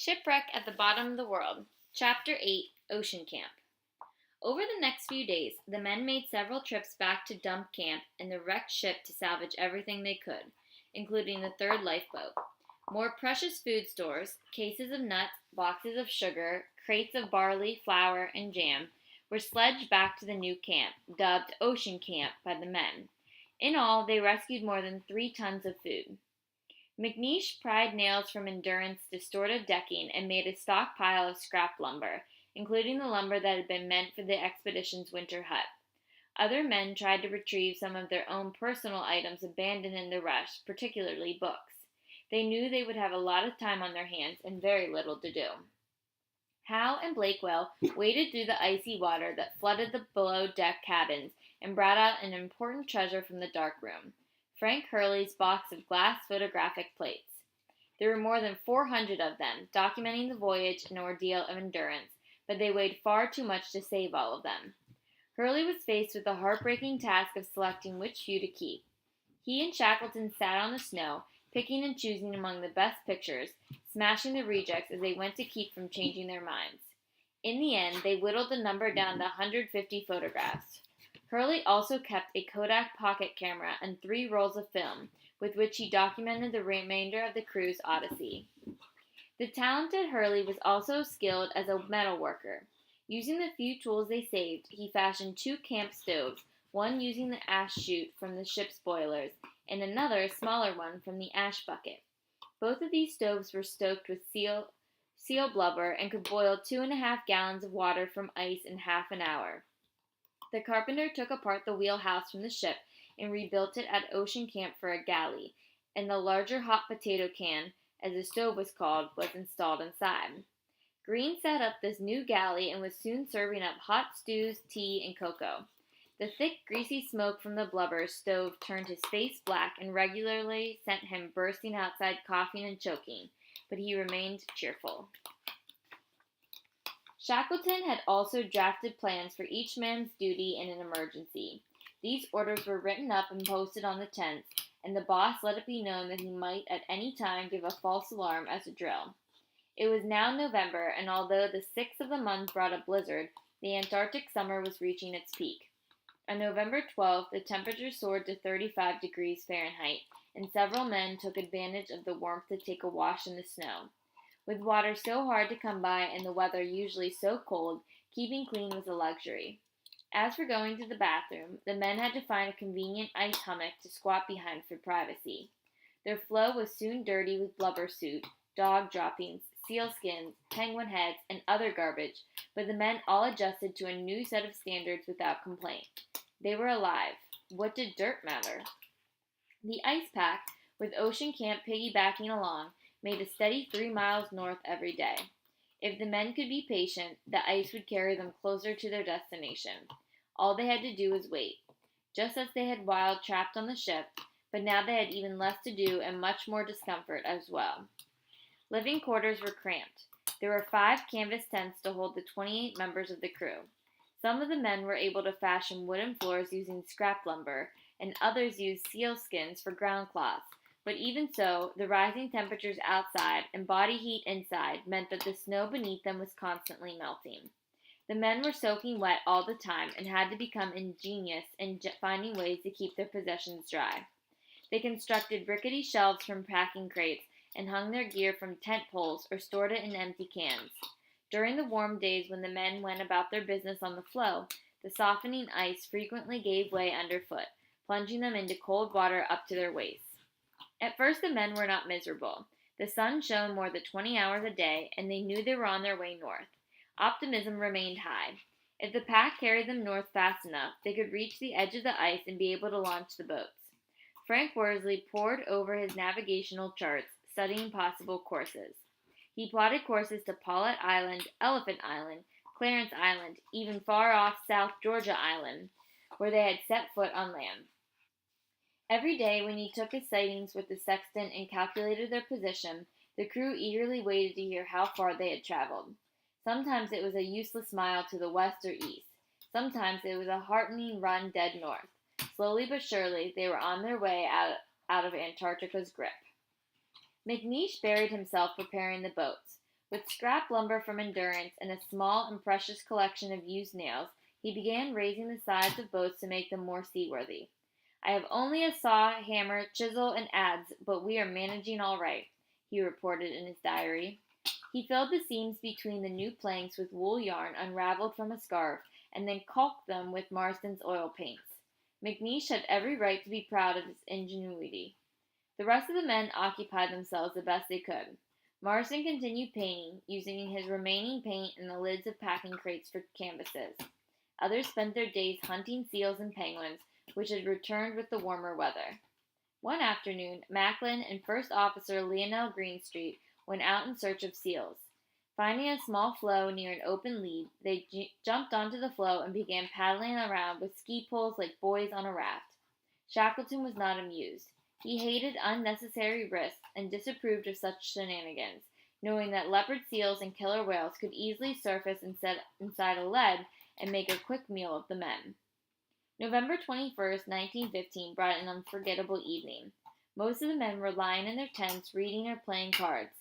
Shipwreck at the Bottom of the World, Chapter 8, Ocean Camp. Over the next few days, the men made several trips back to dump camp and the wrecked ship to salvage everything they could, including the third lifeboat. More precious food stores, cases of nuts, boxes of sugar, crates of barley, flour, and jam, were sledged back to the new camp, dubbed Ocean Camp by the men. In all, they rescued more than 3 tons of food. McNeish pried nails from Endurance distorted decking and made a stockpile of scrap lumber, including the lumber that had been meant for the expedition's winter hut. Other men tried to retrieve some of their own personal items abandoned in the rush, particularly books. They knew they would have a lot of time on their hands and very little to do. Hal and Blakewell waded through the icy water that flooded the below-deck cabins and brought out an important treasure from the dark room. Frank Hurley's box of glass photographic plates. There were more than 400 of them, documenting the voyage and ordeal of Endurance, but they weighed far too much to save all of them. Hurley was faced with the heartbreaking task of selecting which few to keep. He and Shackleton sat on the snow, picking and choosing among the best pictures, smashing the rejects as they went to keep from changing their minds. In the end, they whittled the number down to 150 photographs. Hurley also kept a Kodak pocket camera and 3 rolls of film, with which he documented the remainder of the crew's odyssey. The talented Hurley was also skilled as a metal worker. Using the few tools they saved, he fashioned 2 camp stoves, one using the ash chute from the ship's boilers, and another, smaller one, from the ash bucket. Both of these stoves were stoked with seal blubber and could boil 2.5 gallons of water from ice in half an hour. The carpenter took apart the wheelhouse from the ship and rebuilt it at Ocean Camp for a galley, and the larger hot potato can, as the stove was called, was installed inside. Green set up this new galley and was soon serving up hot stews, tea, and cocoa. The thick, greasy smoke from the blubber stove turned his face black and regularly sent him bursting outside coughing and choking, but he remained cheerful. Shackleton had also drafted plans for each man's duty in an emergency. These orders were written up and posted on the tents, and the boss let it be known that he might at any time give a false alarm as a drill. It was now November, and although the 6th of the month brought a blizzard, the Antarctic summer was reaching its peak. On November 12th, the temperature soared to 35 degrees Fahrenheit, and several men took advantage of the warmth to take a wash in the snow. With water so hard to come by and the weather usually so cold, keeping clean was a luxury. As for going to the bathroom, the men had to find a convenient ice hummock to squat behind for privacy. Their flow was soon dirty with blubber soot, dog droppings, seal skins, penguin heads, and other garbage, but the men all adjusted to a new set of standards without complaint. They were alive. What did dirt matter? The ice pack, with Ocean Camp piggybacking along, made a steady 3 miles north every day. If the men could be patient, the ice would carry them closer to their destination. All they had to do was wait. Just as they had while trapped on the ship, but now they had even less to do and much more discomfort as well. Living quarters were cramped. There were 5 canvas tents to hold the 28 members of the crew. Some of the men were able to fashion wooden floors using scrap lumber, and others used seal skins for ground cloths. But even so, the rising temperatures outside and body heat inside meant that the snow beneath them was constantly melting. The men were soaking wet all the time and had to become ingenious in finding ways to keep their possessions dry. They constructed rickety shelves from packing crates and hung their gear from tent poles or stored it in empty cans. During the warm days when the men went about their business on the floe, the softening ice frequently gave way underfoot, plunging them into cold water up to their waists. At first the men were not miserable. The sun shone more than 20 hours a day, and they knew they were on their way north. Optimism remained high. If the pack carried them north fast enough, they could reach the edge of the ice and be able to launch the boats. Frank Worsley pored over his navigational charts, studying possible courses. He plotted courses to Paulet Island, Elephant Island, Clarence Island, even far off South Georgia Island, where they had set foot on land. Every day when he took his sightings with the sextant and calculated their position, the crew eagerly waited to hear how far they had traveled. Sometimes it was a useless mile to the west or east. Sometimes it was a heartening run dead north. Slowly but surely, they were on their way out of Antarctica's grip. McNeish buried himself preparing the boats. With scrap lumber from Endurance and a small and precious collection of used nails, he began raising the sides of boats to make them more seaworthy. I have only a saw, hammer, chisel, and adze, but we are managing all right, he reported in his diary. He filled the seams between the new planks with wool yarn unraveled from a scarf, and then caulked them with Marston's oil paints. McNeish had every right to be proud of his ingenuity. The rest of the men occupied themselves the best they could. Marston continued painting, using his remaining paint and the lids of packing crates for canvases. Others spent their days hunting seals and penguins, which had returned with the warmer weather. One afternoon, Macklin and First Officer Lionel Greenstreet went out in search of seals. Finding a small floe near an open lead, they jumped onto the floe and began paddling around with ski poles like boys on a raft. Shackleton was not amused. He hated unnecessary risks and disapproved of such shenanigans, knowing that leopard seals and killer whales could easily surface inside a lead and make a quick meal of the men. November 21st, 1915 brought an unforgettable evening. Most of the men were lying in their tents reading or playing cards.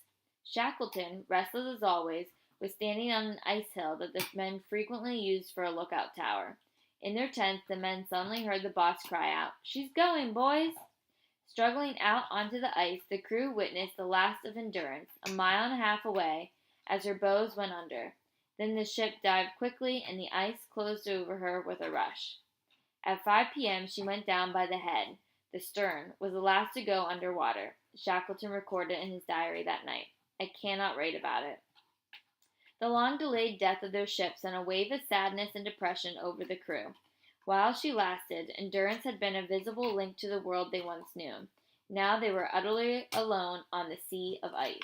Shackleton, restless as always, was standing on an ice hill that the men frequently used for a lookout tower. In their tents, the men suddenly heard the boss cry out, "She's going, boys!" Struggling out onto the ice, the crew witnessed the last of Endurance, a mile and a half away, as her bows went under. Then the ship dived quickly, and the ice closed over her with a rush. At 5 p.m., she went down by the head. The stern was the last to go underwater. Shackleton recorded in his diary that night. I cannot write about it. The long-delayed death of their ship sent a wave of sadness and depression over the crew. While she lasted, Endurance had been a visible link to the world they once knew. Now they were utterly alone on the sea of ice.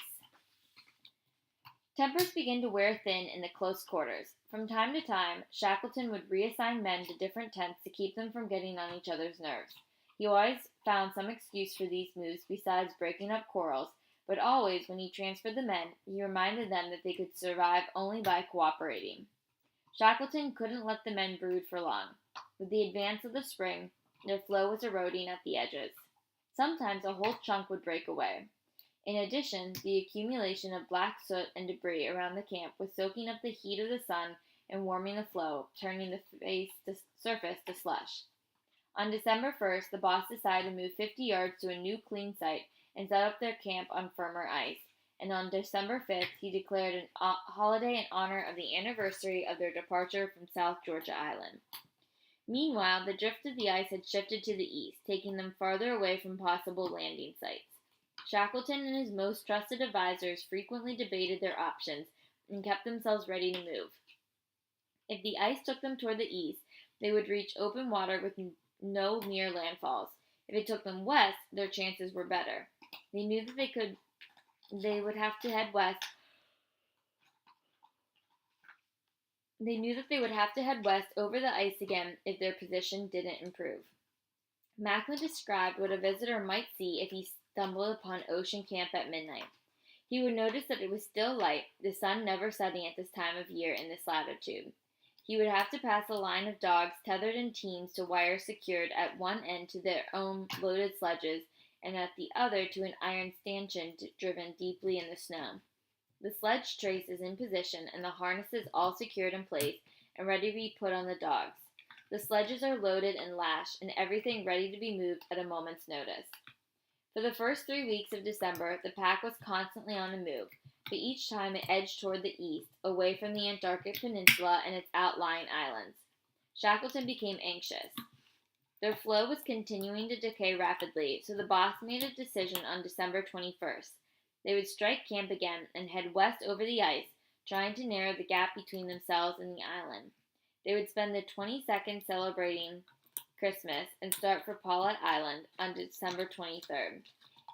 Tempers began to wear thin in the close quarters. From time to time, Shackleton would reassign men to different tents to keep them from getting on each other's nerves. He always found some excuse for these moves besides breaking up quarrels, but always, when he transferred the men, he reminded them that they could survive only by cooperating. Shackleton couldn't let the men brood for long. With the advance of the spring, their floe was eroding at the edges. Sometimes a whole chunk would break away. In addition, the accumulation of black soot and debris around the camp was soaking up the heat of the sun and warming the floe, turning the surface to slush. On December 1st, the boss decided to move 50 yards to a new clean site and set up their camp on firmer ice, and on December 5th, he declared a holiday in honor of the anniversary of their departure from South Georgia Island. Meanwhile, the drift of the ice had shifted to the east, taking them farther away from possible landing sites. Shackleton and his most trusted advisors frequently debated their options and kept themselves ready to move. If the ice took them toward the east, they would reach open water with no near landfalls. If it took them west, their chances were better. They knew that they would have to head west. They knew that they would have to head west over the ice again if their position didn't improve. Macklin described what a visitor might see if he stumbled upon Ocean Camp at midnight. He would notice that it was still light, the sun never setting at this time of year in this latitude. He would have to pass a line of dogs tethered in teams to wires secured at one end to their own loaded sledges and at the other to an iron stanchion driven deeply in the snow. The sledge trace is in position and the harnesses all secured in place and ready to be put on the dogs. The sledges are loaded and lashed and everything ready to be moved at a moment's notice. For the first 3 weeks of December, the pack was constantly on the move, but each time it edged toward the east, away from the Antarctic Peninsula and its outlying islands. Shackleton became anxious. Their floe was continuing to decay rapidly, so the boss made a decision on December 21st. They would strike camp again and head west over the ice, trying to narrow the gap between themselves and the island. They would spend the 22nd celebrating Christmas and start for Paulet Island on December 23rd.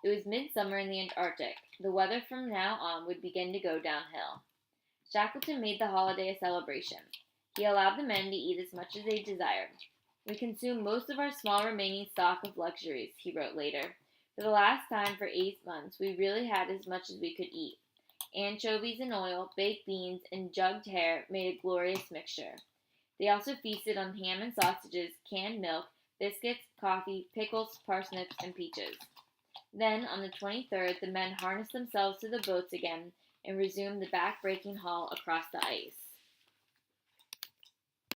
It was midsummer in the Antarctic. The weather from now on would begin to go downhill. Shackleton made the holiday a celebration. He allowed the men to eat as much as they desired. "We consumed most of our small remaining stock of luxuries," he wrote later. "For the last time for 8 months, we really had as much as we could eat. Anchovies and oil, baked beans, and jugged hare made a glorious mixture. They also feasted on ham and sausages, canned milk, biscuits, coffee, pickles, parsnips, and peaches." Then, on the 23rd, the men harnessed themselves to the boats again, and resumed the back-breaking haul across the ice.